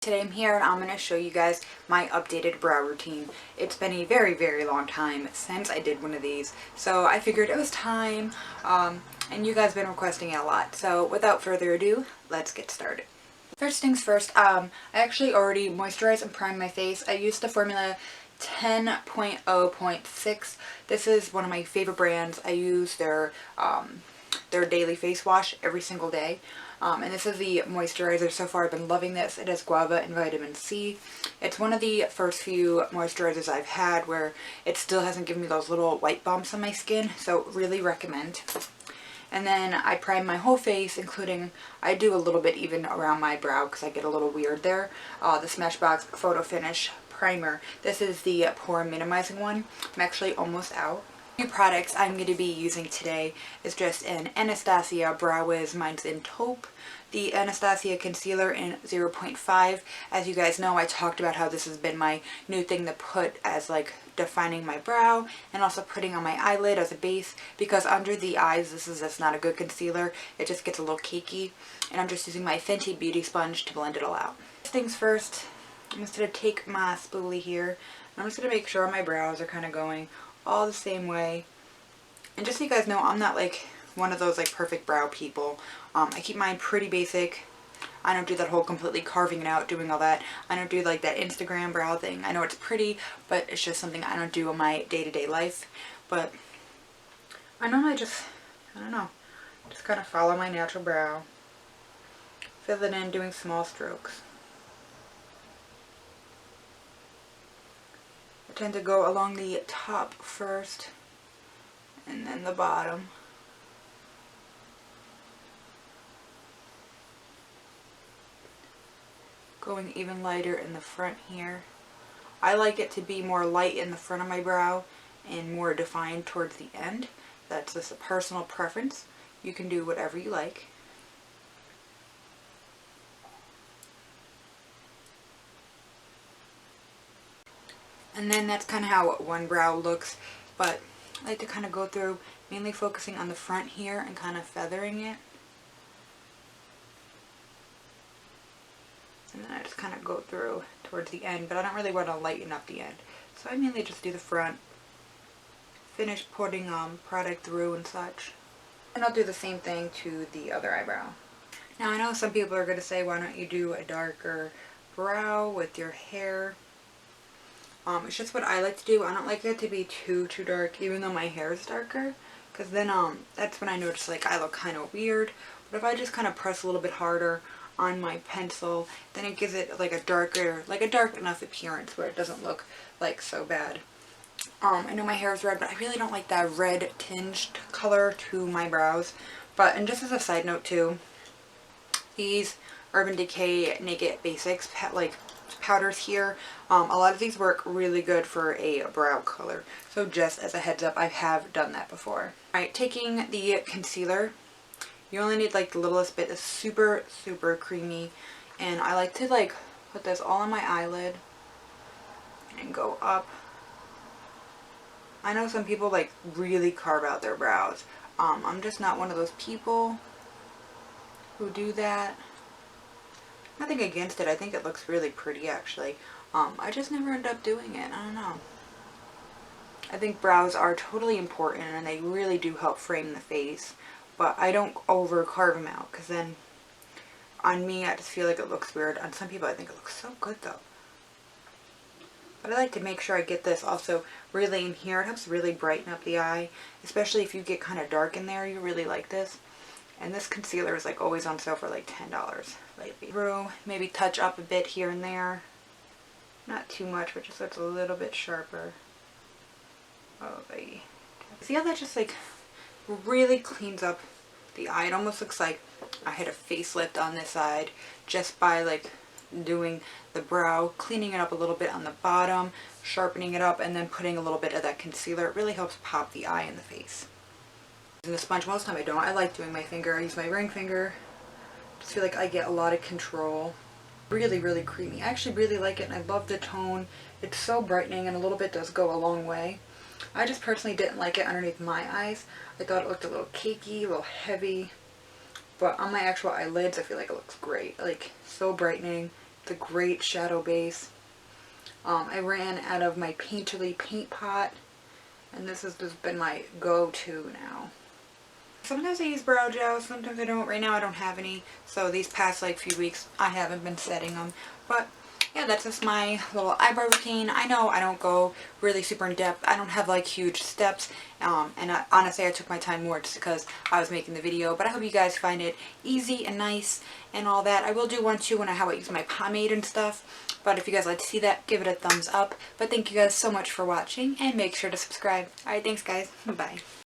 Today I'm here and I'm going to show you guys my updated brow routine. It's been a very long time since I did one of these, so I figured it was time, and you guys have been requesting it a lot. So without further ado, let's get started. First things first, I actually already moisturized and primed my face. I used the formula 10.0.6. This is one of my favorite brands. I use their daily face wash every single day. And this is the moisturizer. So far I've been loving this. It has guava and vitamin C. It's one of the first few moisturizers I've had where it still hasn't given me those little white bumps on my skin, so really recommend. And then I prime my whole face, including, I do a little bit even around my brow because I get a little weird there. The Smashbox Photo Finish Primer. This is the pore minimizing one. I'm actually almost out. The products I'm going to be using today is just an Anastasia Brow Wiz. Mine's in taupe. The Anastasia Concealer in 0.5. As you guys know, I talked about how this has been my new thing to put as like defining my brow and also putting on my eyelid as a base, because under the eyes this is just not a good concealer. It just gets a little cakey, and I'm just using my Fenty Beauty Sponge to blend it all out. First things first, I'm just going to take my spoolie here and I'm just going to make sure my brows are kind of going all the same way. And just so you guys know, I'm not like one of those like perfect brow people. I keep mine pretty basic. I don't do that whole completely carving it out, doing all that. I don't do like that Instagram brow thing. I know it's pretty, but it's just something I don't do in my day-to-day life. But I normally just, I don't know, just kind of follow my natural brow. Fill it in, doing small strokes. I tend to go along the top first and then the bottom. Going even lighter in the front here. I like it to be more light in the front of my brow and more defined towards the end. That's just a personal preference. You can do whatever you like. And then that's kind of how one brow looks, but I like to kind of go through, mainly focusing on the front here and kind of feathering it. And then I just kind of go through towards the end, but I don't really want to lighten up the end. So I mainly just do the front, finish putting product through and such. And I'll do the same thing to the other eyebrow. Now I know some people are going to say, why don't you do a darker brow with your hair? It's just what I like to do. I don't like it to be too dark, even though my hair is darker, because then that's when I notice like I look kind of weird. But if I just kind of press a little bit harder on my pencil, then it gives it like a darker, like a dark enough appearance where it doesn't look like so bad. I know my hair is red, but I really don't like that red tinged color to my brows. But, and just as a side note too, these Urban Decay Naked Basics like powders here, a lot of these work really good for a brow color. So just as a heads up, I have done that before. Alright, taking the concealer, you only need like the littlest bit. It's super creamy, and I like to like put this all on my eyelid and go up. I know some people like really carve out their brows. I'm just not one of those people who do that. Nothing against it. I think it looks really pretty actually. I just never end up doing it. I don't know. I think brows are totally important and they really do help frame the face. But I don't over carve them out, because then on me I just feel like it looks weird. On some people I think it looks so good though. But I like to make sure I get this also really in here. It helps really brighten up the eye. Especially if you get kind of dark in there, you really like this. And this concealer is like always on sale for like $10 lately. Maybe touch up a bit here and there. Not too much, but just so it's a little bit sharper. Oh, baby. See how that just like really cleans up the eye? It almost looks like I had a facelift on this side just by like doing the brow, cleaning it up a little bit on the bottom, sharpening it up, and then putting a little bit of that concealer. It really helps pop the eye in the face. Using the sponge, most of the time I don't. I like doing my finger. I use my ring finger. Just feel like I get a lot of control. Really creamy. I actually really like it, and I love the tone. It's so brightening, and a little bit does go a long way. I just personally didn't like it underneath my eyes. I thought it looked a little cakey, a little heavy. But on my actual eyelids, I feel like it looks great. Like, so brightening. the great shadow base. I ran out of my Painterly paint pot, and this has just been my go-to now. Sometimes I use brow gel, sometimes I don't. Right now I don't have any, so these past like few weeks I haven't been setting them. But yeah, that's just my little eyebrow routine. I know I don't go really super in depth. I don't have like huge steps, and honestly I took my time more just because I was making the video. But I hope you guys find it easy and nice and all that. I will do one too when how I use my pomade and stuff. But if you guys like to see that, give it a thumbs up. But thank you guys so much for watching, and make sure to subscribe. Alright, thanks guys. Bye.